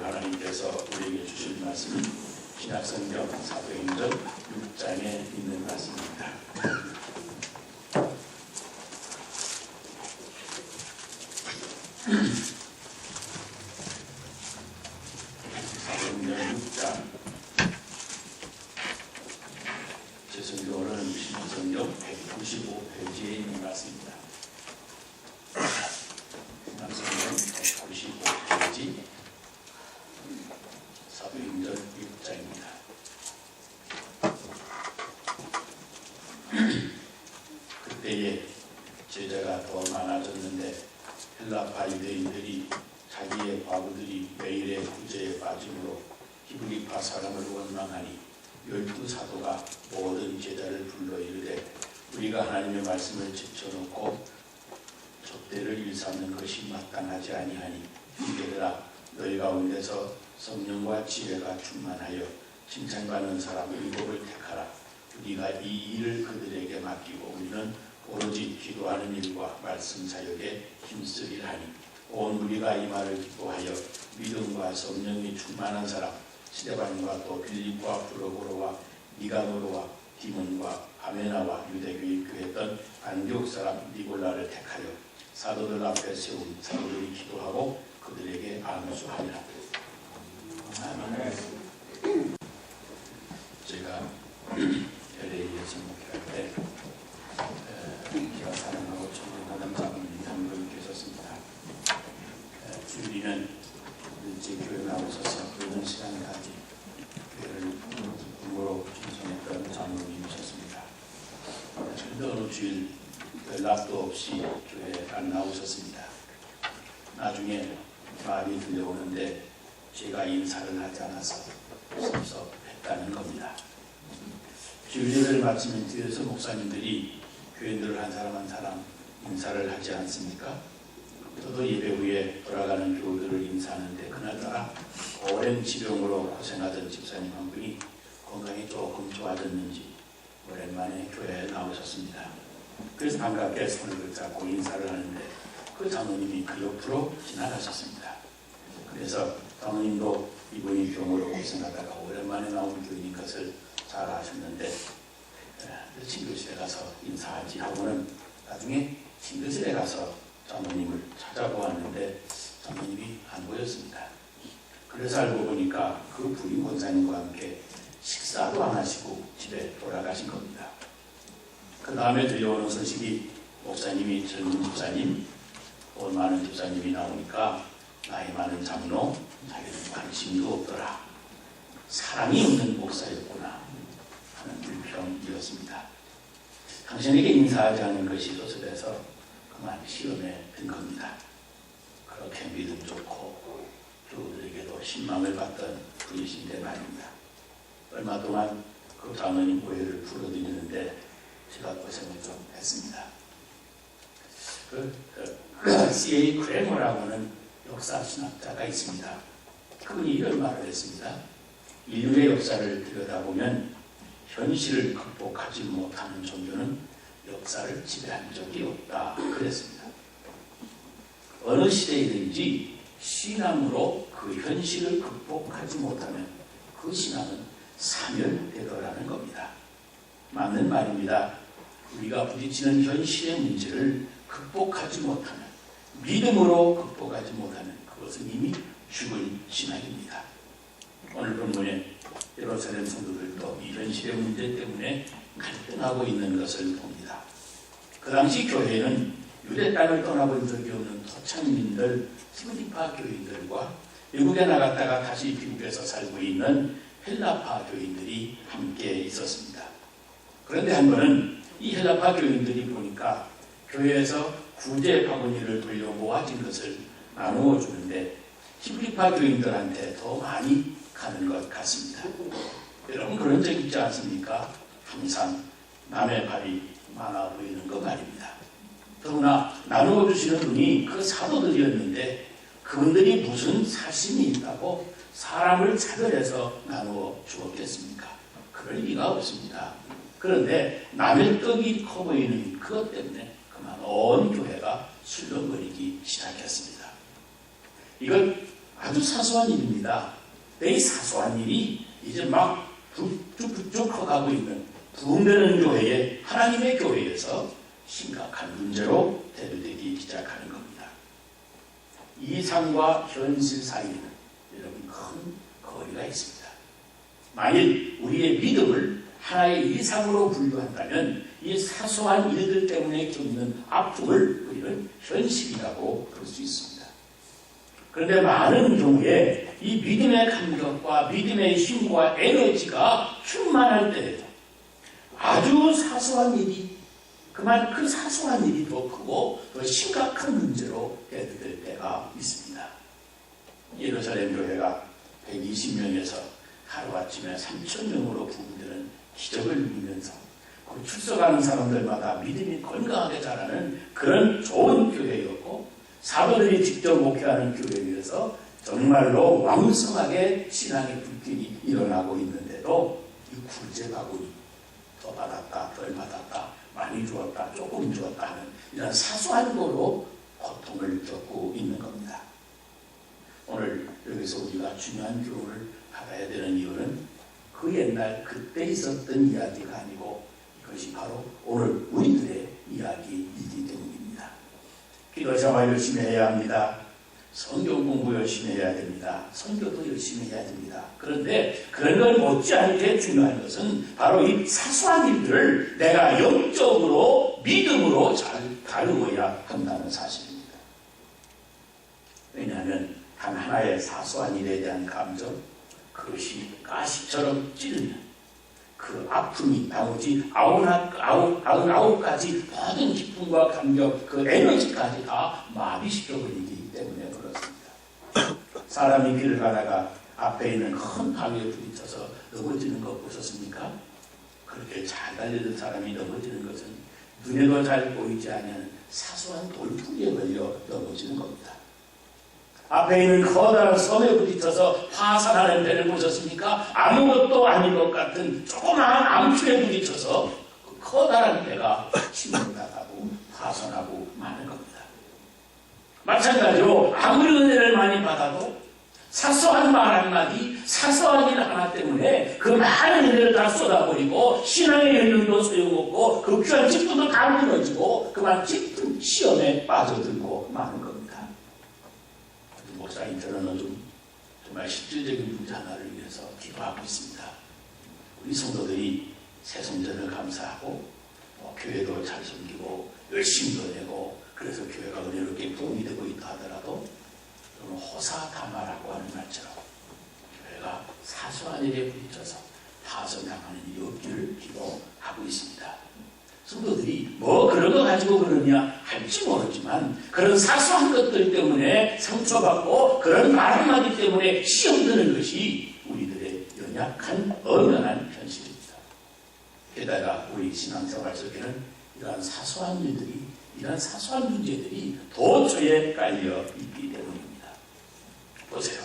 하나님께서 우리에게 주신 말씀은 신약성경 사도행전 6장에 있는 말씀입니다. 사도행전 6장, 제 성경으로는 신약성경 195페이지에 있는 말씀입니다. 신약성경 195페이지 사도행전 6장입니다. 그때에 제자가 더 많아졌는데 헬라파 유대인들이 자기의 과부들이 매일의 구제에 빠짐으로 히브리파 사람을 원망하니 12사도가 모든 제자를 불러 이르되 우리가 하나님의 말씀을 제쳐놓고 접대를 일삼는 것이 마땅하지 아니하니 이들아 너희 가운데서 성령과 지혜가 충만하여 칭찬받는 사람 7을 택하라. 우리가 이 일을 그들에게 맡기고 우리는 오로지 기도하는 일과 말씀 사역에 힘쓰리라 하니 온 우리가 이 말을 기뻐하여 믿음과 성령이 충만한 사람 스데반과 또 빌립과 프로고로와 니가노로와 디몬과 아메나와 유대교에 교했던 안디옥 사람 니골라를 택하여 사도들 앞에 세운 사도들이 기도하고 그들에게 안수하니라. 아멘. 제가 LA에서 목회할 때 제가 사랑하고 존경하는 장로님 한 분 계셨습니다. 주일이는 일찍 교회 나오셔서 그런 시간까지 교회를 부모로 충성했던 장로님이셨습니다. 그런데 어느 주일 연락도 없이 교회에 안 나오셨습니다. 나중에 말이 들려오는데 제가 인사를 하지 않아서 섭섭했다는 겁니다. 주일 예배를 마치면 뒤에서 목사님들이 교인들을 한 사람 한 사람 인사를 하지 않습니까? 저도 예배 후에 돌아가는 교우들을 인사하는데 그날따라 오랜 지병으로 고생하던 집사님 한 분이 건강이 조금 좋아졌는지 오랜만에 교회에 나오셨습니다. 그래서 반갑게 손을 붙잡고 인사를 하는데 그 장로님이 그 옆으로 지나가셨습니다. 그래서 장로님도 이분이 병으로 고생하다가 오랜만에 나온 교인인 것을 잘 아셨는데 친교실에 가서 인사하지 하고는 나중에 친교실에 가서 장로님을 찾아보았는데 장로님이 안 보였습니다. 그래서 알고 보니까 그 부인 권사님과 함께 식사도 안 하시고 집에 돌아가신 겁니다. 그 다음에 들려오는 소식이 목사님이 젊은 집사님, 돈 많은 집사님이 나오니까 나이 많은 장로, 자기는 관심도 없더라. 사랑이 없는 목사였구나 하는 불평이었습니다. 당신에게 인사하지 않은 것이 소설에서 그만 시험에 든 겁니다. 그렇게 믿음 좋고 교우들에게도 신망을 받던 분이신데 말입니다. 얼마 동안 그 장로님 오해를 풀어드리는데 제가 고생을 좀 했습니다. C.A. 크레머라고 하는 역사신학자가 있습니다. 그분이 이런 말을 했습니다. 인류의 역사를 들여다보면 현실을 극복하지 못하는 종교는 역사를 지배한 적이 없다. 그랬습니다. 어느 시대이든지 신앙으로 그 현실을 극복하지 못하면 그 신앙은 사멸되더라는 겁니다. 맞는 말입니다. 우리가 부딪히는 현실의 문제를 극복하지 못하면, 믿음으로 극복하지 못하면 그것은 이미 죽은 신앙입니다. 오늘 본문에 예루살렘 성도들도 이 현실의 문제 때문에 갈등하고 있는 것을 봅니다. 그 당시 교회는 유대 땅을 떠나본 적이 없는 토착민들, 히브리파 교인들과 미국에 나갔다가 다시 미국에서 살고 있는 헬라파 교인들이 함께 있었습니다. 그런데 한 번은 이 헬라파 교인들이 보니까 교회에서 구제 바구니를 돌려 모아진 것을 나누어 주는데 히브리파 교인들한테 더 많이 가는 것 같습니다. 여러분 그런 적 있지 않습니까? 항상 남의 발이 많아 보이는 것 말입니다. 더구나 나누어 주시는 분이 그 사도들이었는데 그분들이 무슨 사심이 있다고 사람을 차별해서 나누어 주었겠습니까? 그럴 리가 없습니다. 그런데 남의 떡이 커 보이는 그것 때문에 그만 온 교회가 술렁거리기 시작했습니다. 이건 아주 사소한 일입니다. 이 사소한 일이 이제 막 쭉쭉쭉 커가고 있는 부흥되는 교회에, 하나님의 교회에서 심각한 문제로 대두되기 시작하는 겁니다. 이상과 현실 사이에는 여러분 큰 거리가 있습니다. 만일 우리의 믿음을 하나의 이상으로 분류한다면 이 사소한 일들 때문에 겪는 아픔을 우리는 현실이라고 볼 수 있습니다. 그런데 많은 경우에 이 믿음의 감격과 믿음의 힘과 에너지가 충만할 때에도 아주 사소한 일이 그 사소한 일이 더 크고 더 심각한 문제로 대두될 때가 있습니다. 예루살렘 교회가 120명에서 하루아침에 3,000명으로 부흥되는 기적을 누리면서 그 출석하는 사람들마다 믿음이 건강하게 자라는 그런 좋은 교회였고, 사도들이 직접 목회하는 교회에서 정말로 왕성하게 신앙의 불길이 일어나고 있는데도 이 굴제 바구니 더 받았다, 덜 받았다, 많이 주었다, 조금 주었다 하는 이런 사소한 거로 고통을 겪고 있는 겁니다. 오늘 여기서 우리가 중요한 교훈을 받아야 되는 이유는 그 옛날 그때 있었던 이야기가 아니고 이것이 바로 오늘 우리들의 이야기이기 때문입니다. 기도 생활 열심히 해야 합니다. 성경 공부 열심히 해야 됩니다. 선교도 열심히 해야 됩니다. 그런데 그런 걸 못지않게 중요한 것은 바로 이 사소한 일들을 내가 영적으로 믿음으로 잘 다루어야 한다는 사실입니다. 왜냐하면 단 하나의 사소한 일에 대한 감정, 그것이 가시처럼 찌르면 그 아픔이 나머지 99가지 모든 기쁨과 감격, 그 에너지까지 다 마비시켜버리기 때문에 그렇습니다. 사람이 길을 가다가 앞에 있는 큰 바위에 부딪혀서 넘어지는 거 보셨습니까? 그렇게 잘 달리던 사람이 넘어지는 것은 눈에도 잘 보이지 않는 사소한 돌풀이에 걸려 넘어지는 겁니다. 앞에 있는 커다란 섬에 부딪혀서 파산하는 배를 보셨습니까? 아무것도 아닌 것 같은 조그마한 암초에 부딪혀서 그 커다란 배가 침몰하고 파산하고 마는 겁니다. 마찬가지로 아무리 은혜를 많이 받아도 사소한 말 한마디, 사소한 일 하나 때문에 그 많은 은혜를 다 쏟아버리고 신앙의 연륜도 소용없고 그 귀한 직분도 다 무너지고 그만 깊은 시험에 빠져들고 마는 겁니다. 목사님, 저는 정말 실질적인 문제 하나를 위해서 기도하고 있습니다. 우리 성도들이 새성전을 감사하고 교회도 잘 섬기고 열심히 보내고 그래서 교회가 은혜롭게 부흥이 되고 있다 하더라도 호사다마라고 하는 말처럼 교회가 사소한 일에 부딪혀서 파손당하는 일이 없기를 기도하고 있습니다. 성도들이 뭐 그런 거 가지고 그러냐 할지 모르지만 그런 사소한 것들 때문에 상처받고 그런 말 한마디 때문에 시험 드는 것이 우리들의 연약한 엄연한 현실입니다. 게다가 우리 신앙생활 속에는 이러한 사소한 일들이, 이러한 사소한 문제들이 도처에 깔려 있기 때문입니다. 보세요.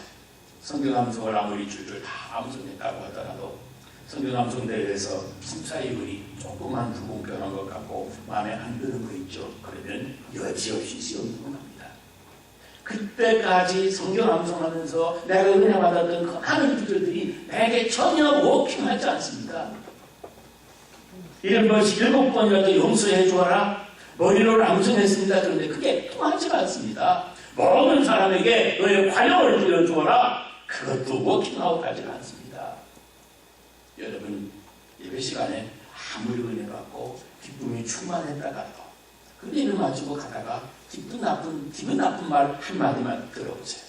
성경 암송을 아무리 줄줄 다 암송했다고 하더라도 성경 암송 대회에서 심사위원이 조그만 부분 변한 것 같고 마음에 안 드는 거 있죠. 그러면 여지없이 시험 들어갑니다. 그때까지 성경 암송하면서 내가 은혜 받았던 그 많은 구절들이 내게 전혀 워킹하지 않습니다. 이런 것이 7번이라도 용서해 주어라. 머리로 암송했습니다. 그런데 그게 통하지 않습니다. 모든 사람에게 너의 관용을 들려주어라. 그것도 워킹아웃 하지 않습니다. 여러분, 예배 시간에 아무리 은혜 받고 기쁨이 충만했다가도 은혜를 마치고 가다가 기분 나쁜 말 한마디만 들어보세요.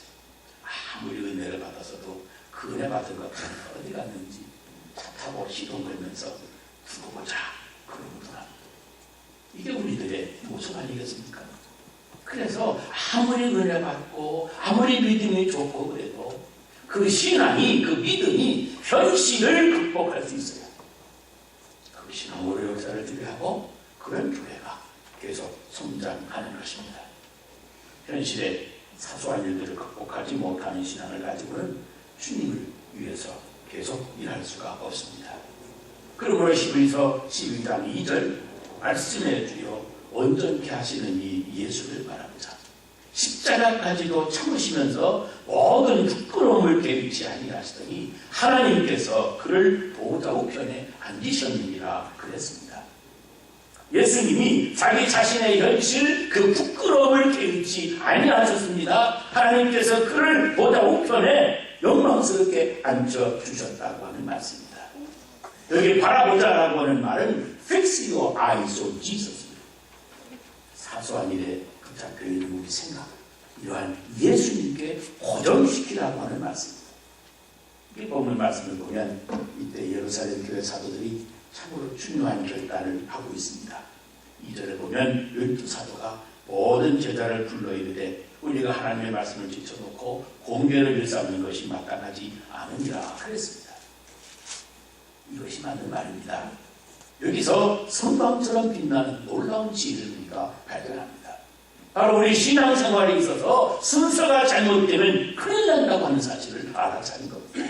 아무리 은혜를 받아서도 그 은혜 받은 것은 어디 갔는지 차 타고 시동 걸면서 두고 보자 그러구나. 이게 우리들의 모습 아니겠습니까? 그래서 아무리 은혜 받고 아무리 믿음이 좋고 그래도 그 신앙이, 그 믿음이 현실을 극복할 수 있어요. 그 신앙으로 역사를 주례하고 그런 교회가 계속 성장하는 것입니다. 현실의 사소한 일들을 극복하지 못하는 신앙을 가지고는 주님을 위해서 계속 일할 수가 없습니다. 그러므로 히브리서 12장 2절 말씀해 주여 온전케 하시는 이 예수를 바라보자. 십자가까지도 참으시면서 모든 부끄러움을 개의치 아니하시더니 하나님께서 그를 보호자 우편에 앉으셨느니라 그랬습니다. 예수님이 자기 자신의 현실 그 부끄러움을 개의치 아니하셨습니다. 하나님께서 그를 보호자 우편에 영광스럽게 앉혀주셨다고 하는 말씀입니다. 여기 바라보자라고 하는 말은 Fix your eyes on Jesus. 사소한 일에 붙잡혀 있는 우리 생각, 이러한 예수님께 고정시키라고 하는 말씀입니다. 이 본문 말씀을 보면 이때 예루살렘 교회 사도들이 참으로 중요한 결단을 하고 있습니다. 2절에 보면 12사도가 모든 제자를 불러 이르되 우리가 하나님의 말씀을 지켜놓고 공개를 일삼는 것이 마땅하지 않으니라 그랬습니다. 이것이 맞는 말입니다. 여기서 성광처럼 빛나는 놀라운 지혜를 우리가 발견합니다. 바로 우리 신앙생활에 있어서 순서가 잘못되면 큰일 난다고 하는 사실을 알아차린 겁니다.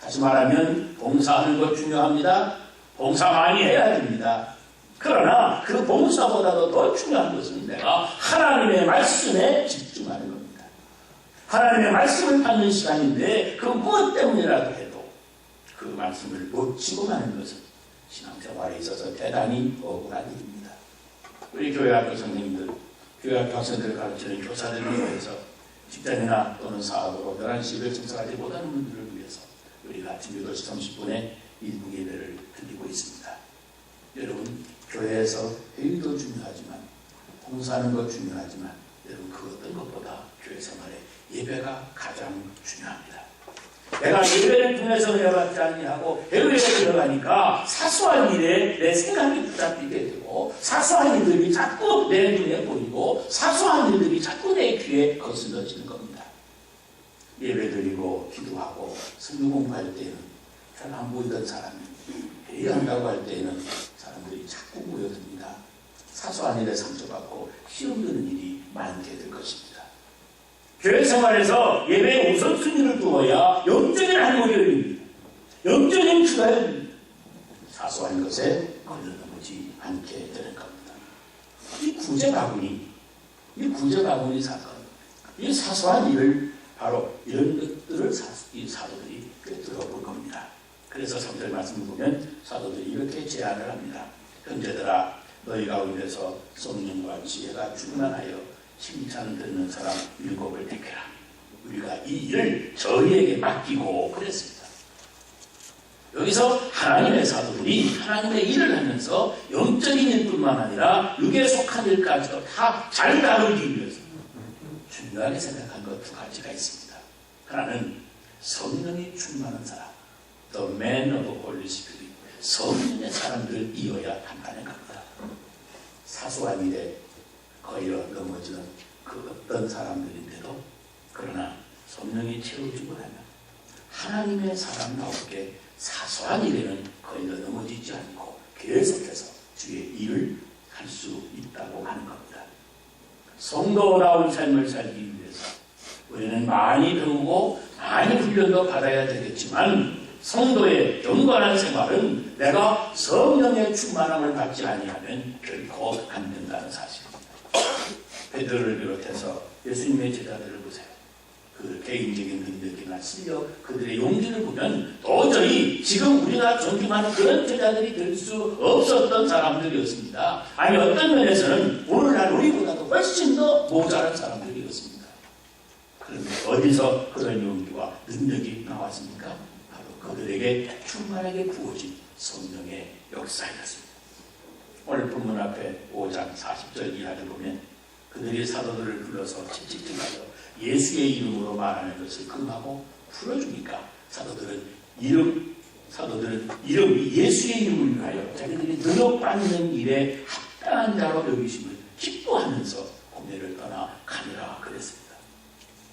다시 말하면 봉사하는 것 중요합니다. 봉사 많이 해야 됩니다. 그러나 그 봉사보다도 더 중요한 것은 내가 하나님의 말씀에 집중하는 겁니다. 하나님의 말씀을 받는 시간인데 그 무엇 때문이라도 해도 그 말씀을 놓치고 마는 것은 신앙생활에 있어서 대단히 억울한 일입니다. 우리 교회학교 선생님들, 교회학교 학생들을 가르치는 교사들을 위해서 직장이나 또는 사업으로 11시 청소하지 못하는 분들을 위해서 우리가 아침 8시 30분에 일부 예배를 드리고 있습니다. 여러분, 교회에서 회의도 중요하지만 봉사하는 것 중요하지만 여러분 그 어떤 것보다 교회 생활에 예배가 가장 중요합니다. 내가 예배를 통해서 내려받지 아니하고 해외에 들어가니까 사소한 일에 내 생각이 붙잡히게 되고 사소한 일들이 자꾸 내 눈에 보이고 사소한 일들이 자꾸 내 귀에 거슬러지는 겁니다. 예배드리고 기도하고 성경 공부할 때는 잘 안 보이던 사람이 회의한다고 할 때에는 사람들이 자꾸 모여듭니다. 사소한 일에 상처받고 시험 드는 일이 많게 될 것입니다. 교회 생활에서 예배의 우선순위를 두어야 영적인 할머니 열립니다. 영적인 추가 열립니다. 사소한 것에 걸려넘지 않게 되는 겁니다. 이 구제바구니 사건, 이 사소한 일을 바로 이런 것들을 이 사도들이 꿰뚫어 볼 겁니다. 그래서 3절 말씀을 보면 사도들이 이렇게 제안을 합니다. 형제들아, 너희 가운데서 성령과 지혜가 충만하여 칭찬 듣는 사람 7을 택해라. 우리가 이 일을 저희에게 맡기고 그랬습니다. 여기서 하나님의 사도들이 하나님의 일을 하면서 영적인 일뿐만 아니라 육에 속한 일까지도 다 잘 다루기 위해서 중요하게 생각한 것 2가지가 있습니다. 하나는 성령이 충만한 사람, The man of the Holy Spirit, 성령의 사람들을 이어야 한다는 겁니다. 사소한 일에 거의 넘어지는 그 어떤 사람들인데도 그러나 성령이 채워주고 나면 하나님의 사람다우게 사소한 일에는 거의 넘어지지 않고 계속해서 주의 일을 할 수 있다고 하는 겁니다. 성도다운 삶을 살기 위해서 우리는 많이 배우고 많이 훈련도 받아야 되겠지만 성도의 경건한 생활은 내가 성령의 충만함을 받지 아니하면 결코 안 된다는 사실입니다. 베드로를 비롯해서 예수님의 제자들을 보세요. 그 개인적인 능력이나 실력, 그들의 용기를 보면 도저히 지금 우리가 존경하는 그런 제자들이 될 수 없었던 사람들이었습니다. 아니 어떤 면에서는 오늘날 우리보다도 훨씬 더 모자란 사람들이었습니다. 그런데 어디서 그런 용기와 능력이 나왔습니까? 바로 그들에게 충만하게 부어진 성령의 역사였습니다. 오늘 본문 앞에 5장 40절 이하를 보면 그들이 사도들을 불러서 채찍질하여 예수의 이름으로 말하는 것을 금하고 풀어주니까 사도들은 예수의 이름을 위하여 자기들이 능력받는 일에 합당한 자로 여기심을 기뻐하면서 고뇌를 떠나 가니라 그랬습니다.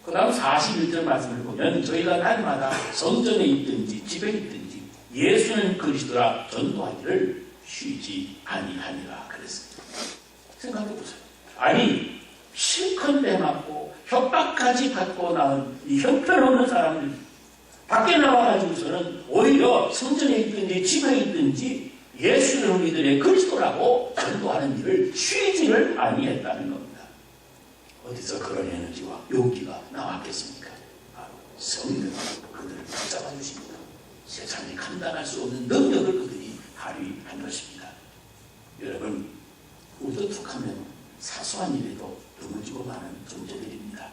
그 다음 41절 말씀을 보면 저희가 날마다 성전에 있든지 집에 있든지 예수는 그리스도라 전도하기를 쉬지 아니하니라 그랬습니다. 생각해보세요. 아니 실컷 내맞고 협박까지 받고 나온 이 형편없는 사람들 밖에 나와가지고서는 오히려 성전에 있든지 집에 있든지 예수는 우리들의 그리스도라고 전도하는 일을 쉬지를 아니했다는 겁니다. 어디서 그런 에너지와 용기가 나왔겠습니까? 바로 성령이 그들을 붙잡아 주십니다. 세상에 감당할 수 없는 능력을 그들이 발휘한 것입니다. 여러분, 우리도 툭하면 사소한 일에도 넘어지고 마는 존재들입니다.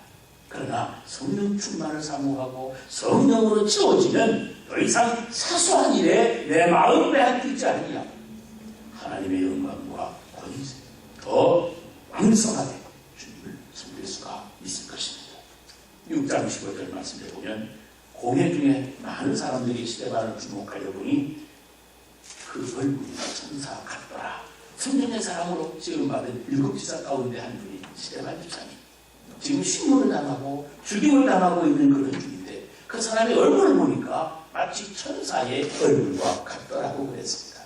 그러나 성령 충만을 사모하고 성령으로 채워지면 더 이상 사소한 일에 내 마음 빼앗기지 아니하고 하나님의 영광과 권위 더 왕성하게 주님을 섬길 수가 있을 것입니다. 6장 15절 말씀에 보면 공회 중에 많은 사람들이 스데반을 주목하려 보니 그 얼굴이 천사 같더라. 성령의 사랑으로 지음받은 7지사 가운데 한 분이 스데반 집사님. 지금 신문을 당하고 죽임을 당하고 있는 그런 중인데 그 사람의 얼굴을 보니까 마치 천사의 얼굴과 같더라고 그랬습니다.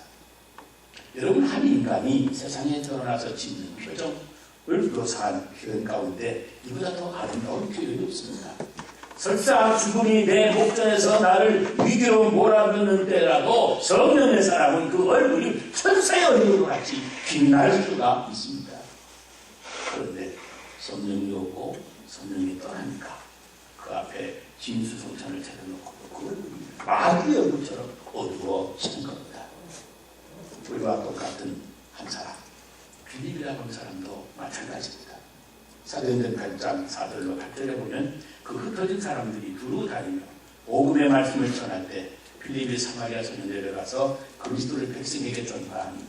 여러분, 한 인간이 세상에 태어나서 짓는 표정을 묘사한 표현 가운데 이보다 더 아름다운 표현이 없습니다. 설사 죽음이 내 목전에서 나를 위기로 몰아넣는 때라도 성령의 사람은 그 얼굴이 천사의 얼굴과 같이 빛날 수가 있습니다. 그런데 성령이 오고 성령이 떠나니까 그 앞에 진수성찬을 차려놓고 그 얼굴이 마귀의 얼굴처럼 어두워지는 겁니다. 우리와 똑같은 한 사람, 빌립이라고 하는 사람도 마찬가지입니다. 사도행전 8장 4절로 8절에 보면 그 흩어진 사람들이 두루 다니며 복음의 말씀을 전할 때 빌립이 사마리아 성에 내려가서 그리스도를 백성에게 전파하니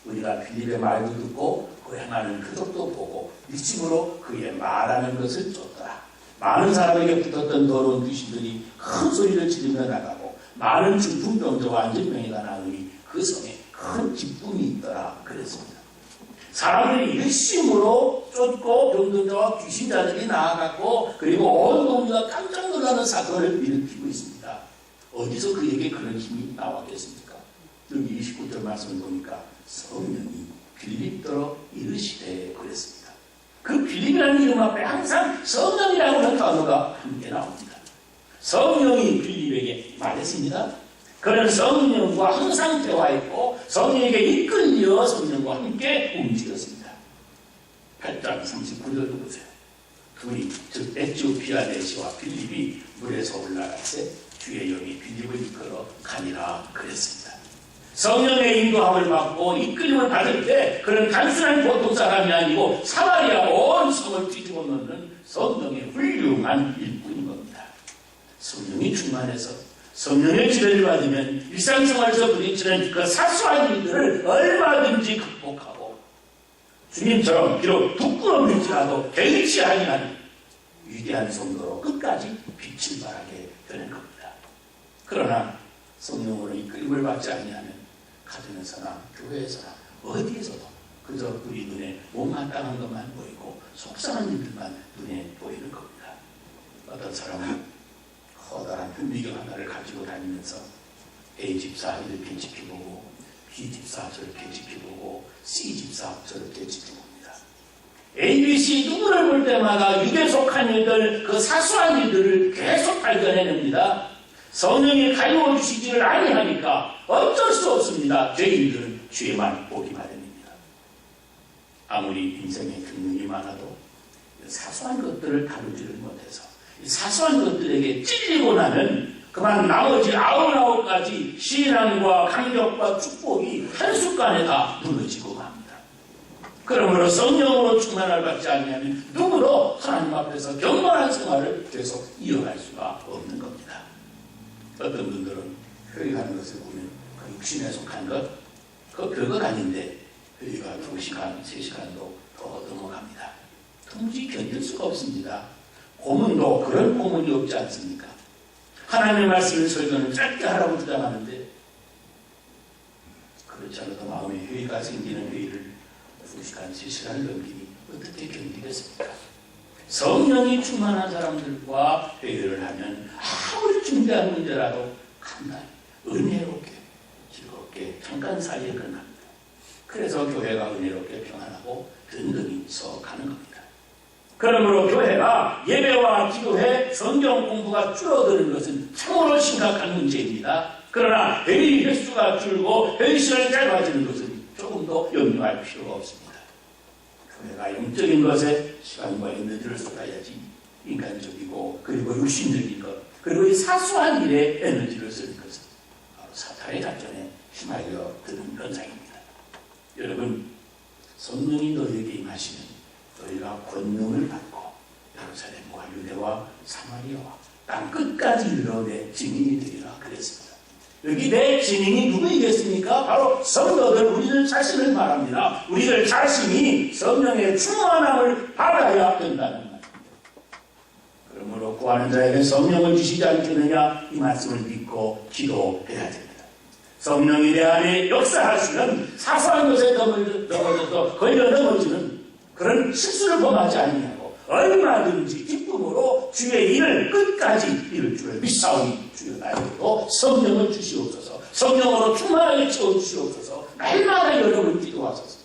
우리가 빌립의 말도 듣고 그 행하는 표적도 보고 믿음으로 그의 말하는 것을 쫓더라. 많은 사람에게 붙었던 더러운 귀신들이 큰 소리를 지르며 나가고 많은 중풍병자와 안전병이가 나오니 그 성에 큰 기쁨이 있더라 그랬습니다. 사람들이 일심으로 쫓고 병동자와 귀신자들이 나아갔고 그리고 온 동네가 깜짝 놀라는 사건을 일으키고 있습니다. 어디서 그에게 그런 힘이 나왔겠습니까? 여기 29절 말씀을 보니까 성령이 빌립더러 이르시되 그랬습니다. 그 빌립이라는 이름 앞에 항상 성령이라고 하는 단어가 함께 나옵니다. 성령이 빌립에게 말했습니다. 그는 성령과 항상 대화했고 성령에게 이끌려 성령과 함께 움직였습니다. 8장 39절도 보세요. 둘이 즉 에티오피아 내시와 빌립이 물에서 올라갈 때 주의 영이 빌립을 이끌어 가니라 그랬습니다. 성령의 인도함을 받고 이끌림을 받을 때 그는 단순한 보통 사람이 아니고 사마리아 온 성을 뒤집어 놓는 성령의 훌륭한 일꾼인 겁니다. 성령이 충만해서 성령의 지배를 받으면 일상생활에서 부딪히는 그 사소한 일들을 얼마든지 극복하고 주님처럼 비록 부끄러움일지라도 개의치 아니한 위대한 성도로 끝까지 빛을 발하게 되는 겁니다. 그러나 성령으로 이끌림을 받지 아니하면 가정에서나 교회에서나 어디에서도 그저 우리 눈에 못마땅한 것만 보이고 속상한 일들만 눈에 보이는 겁니다. 어떤 사람은 커다란 현미경 하나를 가지고 다니면서 A집사 이렇게 지켜보고 B집사 저렇게 지켜보고 C집사 저렇게 지켜봅니다. A, B, C 누구를 볼 때마다 육에 속한 일들, 그 사소한 일들을 계속 발견해냅니다. 성령이 가르쳐 주시지를 아니하니까 어쩔 수 없습니다. 죄인들은 죄만 보기 마련입니다. 아무리 인생에 경륜이 많아도 사소한 것들을 다루지를 못해서 사소한 것들에게 찔리고 나면 그만 나머지 99가지 신앙과 감격과 축복이 한순간에 다 무너지고 갑니다. 그러므로 성령으로 충만을 받지 않으면 누구도 하나님 앞에서 경건한 생활을 계속 이어갈 수가 없는 겁니다. 어떤 분들은 회의하는 것을 보면 그 육신에 속한 것, 그 별것 아닌데 회의가 2시간, 3시간도 더 넘어갑니다. 도무지 견딜 수가 없습니다. 고문도 그런 고문이 없지 않습니까? 하나님의 말씀을 설교는 짧게 하라고 주장하는데 그렇지 않아도 마음에 회의가 생기는 회의를 2시간, 3시간을 넘기니 어떻게 견디겠습니까? 성령이 충만한 사람들과 회의를 하면 아무리 중대한 문제라도 간단히 은혜롭게 즐겁게 잠깐 사이에 끝납니다. 그래서 교회가 은혜롭게 평안하고 든든히 서가는 겁니다. 그러므로 교회가 예배와 기도회, 성경 공부가 줄어드는 것은 참으로 심각한 문제입니다. 그러나 회의 횟수가 줄고 회의 시간이 짧아지는 것은 조금 더 염려할 필요가 없습니다. 교회가 영적인 것에 시간과 에너지를 쏟아야지 인간적이고 그리고 육신적인 것 그리고 이 사소한 일에 에너지를 쓰는 것은 바로 사탄의 작전에 휘말려 드는 현상입니다. 여러분, 성령이 너희에게 임하시면 너희가 권능을 받고 예루살렘과 유대와 사마리아와 땅 끝까지 이르러 내 증인이 되리라 그랬습니다. 여기 내 증인이 누구이겠습니까? 바로 성도들, 우리들 자신을 말합니다. 우리들 자신이 성령의 충만함을 받아야 된다는 말입니다. 그러므로 구하는 자에게 성령을 주시지 않겠느냐, 이 말씀을 믿고 기도해야 됩니다. 성령이 내 안에 역사하시는 사소한 것에 넘어져서 걸려 넘어지는 그런 실수를 범하지 아니하고 얼마든지 기쁨으로 주의 일을 끝까지 이룰 줄을 믿사오니 주여 나에게도 성령을 주시옵소서. 성령으로 충만하게 채워주시옵소서. 날마다 여러분 기도하소서.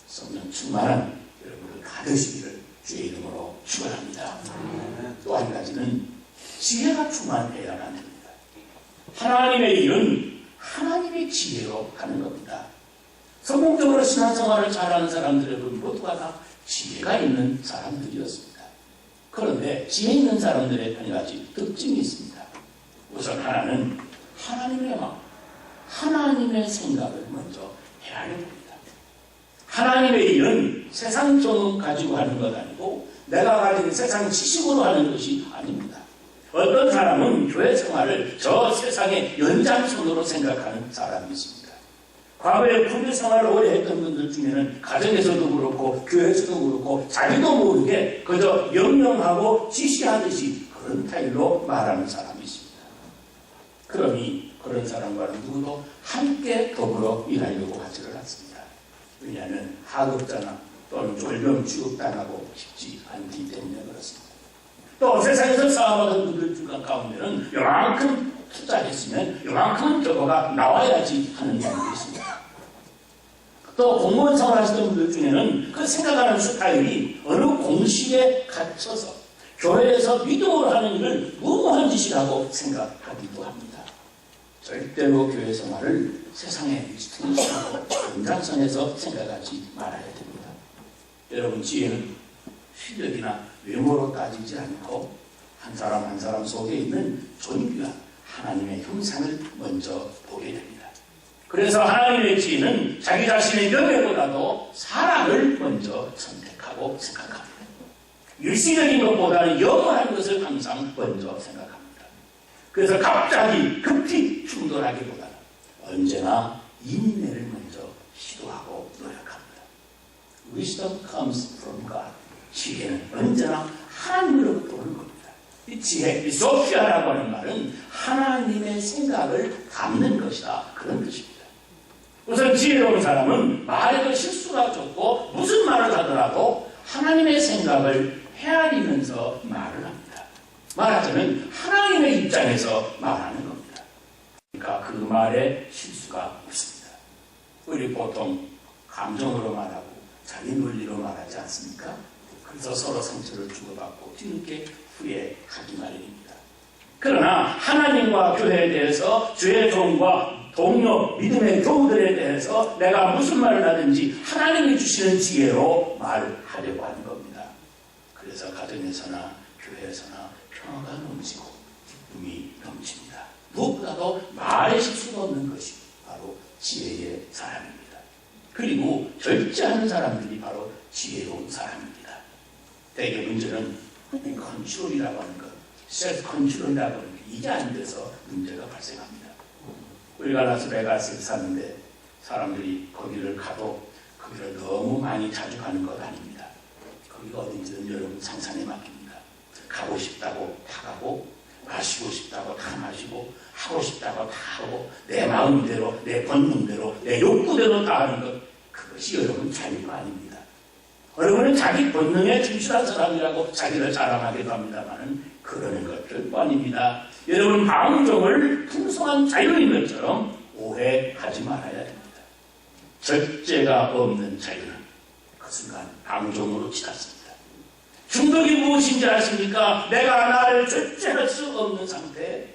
성령 충만한 여러분들 가득시기를 주의 이름으로 축원합니다. 또 한 가지는 지혜가 충만해야만 합니다. 하나님의 일은 하나님의 지혜로 하는 겁니다. 성공적으로 신앙생활을 잘하는 사람들은 모두가 다 지혜가 있는 사람들이었습니다. 그런데 지혜 있는 사람들의 한 가지 특징이 있습니다. 우선 하나는 하나님의 마음, 하나님의 생각을 먼저 헤아려 봅니다. 하나님의 일은 세상 좀 가지고 하는 것 아니고 내가 가진 세상 지식으로 하는 것이 아닙니다. 어떤 사람은 교회 생활을 저 세상의 연장선으로 생각하는 사람이 있습니다. 과거에 교회 생활을 오래 했던 분들 중에는 가정에서도 그렇고 교회에서도 그렇고 자기도 모르게 그저 명령하고 지시하듯이 그런 타일로 말하는 사람이 있습니다. 그러니 그런 사람과는 누구도 함께 더불어 일하려고 하지를 않습니다. 왜냐하면 하급자나 또는 쫄병 취급당하고 싶지 않기 때문에 그렇습니다. 또 세상에서 싸움하는 분들 중간 가운데는 요만큼 투자했으면 요만큼은 저거가 나와야지 하는 분들이 있습니다. 또 공무원 생활하시던 분들 중에는 그 생각하는 스타일이 어느 공식에 갇혀서 교회에서 믿음으로 하는 일을 무모한 짓이라고 생각하기도 합니다. 절대로 교회 생활을 세상의 익스텐션하고 연장선에서 생각하지 말아야 됩니다. 여러분, 지혜는 실력이나 외모로 따지지 않고 한 사람 한 사람 속에 있는 존귀한 하나님의 형상을 먼저 보게 됩니다. 그래서 하나님의 지혜는 자기 자신의 명예보다도 사람을 먼저 선택하고 생각합니다. 일시적인 것보다는 영원한 것을 항상 먼저 생각합니다. 그래서 갑자기 급히 충돌하기보다는 언제나 인내를 먼저 시도하고 노력합니다. Wisdom comes from God. 지혜는 언제나 하나님으로부터 오는 겁니다. 이 지혜, 이 소피아라고 하는 말은 하나님의 생각을 담는 것이다, 그런 뜻입니다. 우선 지혜로운 사람은 말에도 실수가 적고 무슨 말을 하더라도 하나님의 생각을 헤아리면서 말을 합니다. 말하자면 하나님의 입장에서 말하는 겁니다. 그러니까 그 말에 실수가 없습니다. 우리 보통 감정으로 말하고 자기 논리로 말하지 않습니까? 그래서 서로 상처를 주고받고 뒤늦게 후회하기 마련입니다. 그러나 하나님과 교회에 대해서 주의 종과 동료, 믿음의 교우들에 대해서 내가 무슨 말을 하든지 하나님이 주시는 지혜로 말하려고 하는 겁니다. 그래서 가정에서나 교회에서나 평화가 넘치고 기쁨이 넘칩니다. 무엇보다도 말에 실수가 없는 것이 바로 지혜의 사람입니다. 그리고 절제하는 사람들이 바로 지혜로운 사람입니다. 대개 문제는 컨트롤이라고 하는 것, 셀프 컨트롤이라고 하는 게 이게 안 돼서 문제가 발생합니다. 우리가 라스베가스에 사는데 사람들이 거기를 가도 거기를 너무 많이 자주 가는 것 아닙니다. 거기가 어딘지는 여러분 상상에 맡깁니다. 가고 싶다고 다 가고 마시고 싶다고 다 마시고 하고 싶다고 다 하고 내 마음대로 내 본능대로 내 욕구대로 다 하는 것, 그것이 여러분 자유가 아닙니다. 여러분은 자기 본능에 충실한 사람이라고 자기를 자랑하기도 합니다만 그러는 것들 뻔입니다. 여러분 방종을 풍성한 자유인 것처럼 오해하지 말아야 됩니다. 절제가 없는 자유는 그 순간 방종으로 치닫습니다. 중독이 무엇인지 아십니까? 내가 나를 절제할 수 없는 상태,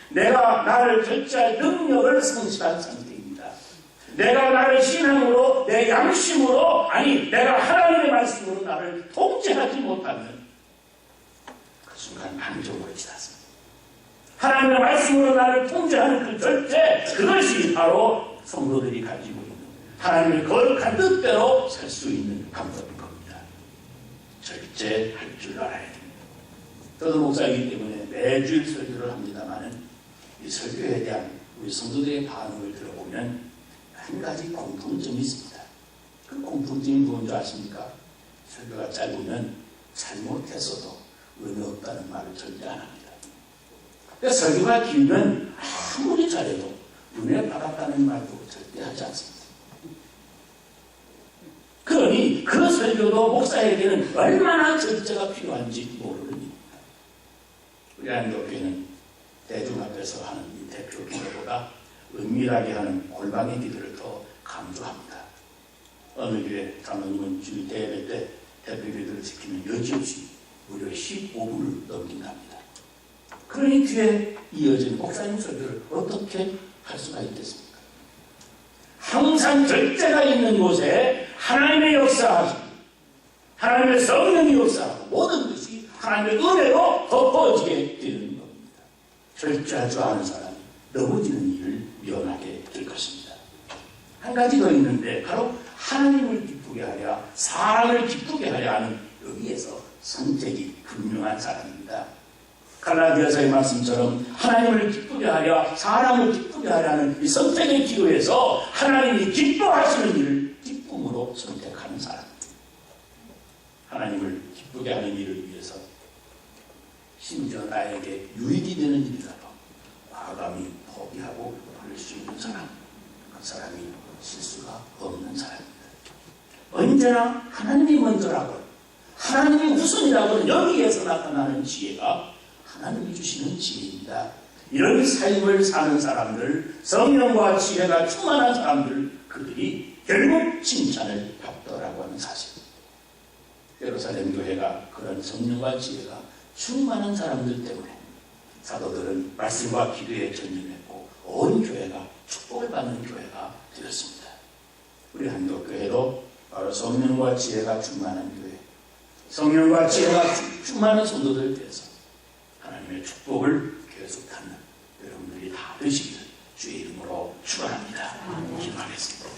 내가 나를 절제할 능력을 상실한 상태입니다. 내가 나를 신앙으로, 내 양심으로, 아니 내가 하나님의 말씀으로 나를 통제하지 못하면 그 순간 방종으로 지났습니다. 하나님의 말씀으로 나를 통제하는 그 절제, 그것이 바로 성도들이 가지고 있는 하나님의 거룩한 뜻대로 살 수 있는 방법인 겁니다. 절제할 줄 알아야 됩니다. 저도 목사이기 때문에 매주일 설교를 합니다만은 이 설교에 대한 우리 성도들의 반응을 들어보면 한 가지 공통점이 있습니다. 그 공통점이 뭔지 아십니까? 설교가 짧으면 잘못했어도 의미 없다는 말을 절대 안 합니다. 그러니까 설교가 길면 아무리 잘해도 은혜 받았다는 말도 절대 하지 않습니다. 그러니 그 설교도 목사에게는 얼마나 절제가 필요한지 모르는 일입니다. 우리 한국교회는 대중 앞에서 하는 이 대표 기도보다 은밀하게 하는 골방의 기도를 더 강조합니다. 어느 교회 장로님은 주일 대예배 때 대표 기도를 지키면 여지없이 무려 15분을 넘긴답니다. 그러니 뒤에 이어진 목사님 설교를 어떻게 할 수가 있겠습니까? 항상 절제가 있는 곳에 하나님의 역사하시고 하나님의 성령이 역사하고 모든 것이 하나님의 은혜로 덮어지게 되는 겁니다. 절제할 줄 아는 사람이 넘어지는 일을 면하게 될 것입니다. 한 가지 더 있는데 바로 하나님을 기쁘게 하려 사람을 기쁘게 하려 하는 여기에서 선택이 분명한 사람입니다. 갈라디아서의 말씀처럼 하나님을 기쁘게 하려 사람을 기쁘게 하려 하는 이 선택의 기로에서 하나님이 기뻐하시는 일을 기쁨으로 선택하는 사람입니다. 하나님을 기쁘게 하는 일을 위해서 심지어 나에게 유익이 되는 일이라도 과감히 포기하고 버릴 수 있는 사람, 그 사람이 실수가 없는 사람입니다. 언제나 하나님이 먼저라고 하나님이 우선이라고는 여기에서 나타나는 지혜가 하나님이 주시는 지혜입니다. 이런 삶을 사는 사람들, 성령과 지혜가 충만한 사람들, 그들이 결국 칭찬을 받더라고 하는 사실. 예루살렘 교회가 그런 성령과 지혜가 충만한 사람들 때문에 사도들은 말씀과 기도에 전념했고 온 교회가 축복을 받는 교회가 되었습니다. 우리 한국교회도 바로 성령과 지혜가 충만한 교회, 성령과 지혜가 충만한 성도들 위해서 하나님의 축복을 계속 받는 여러분들이 다 되시기를 주의 이름으로 축원합니다. 기도하겠습니다.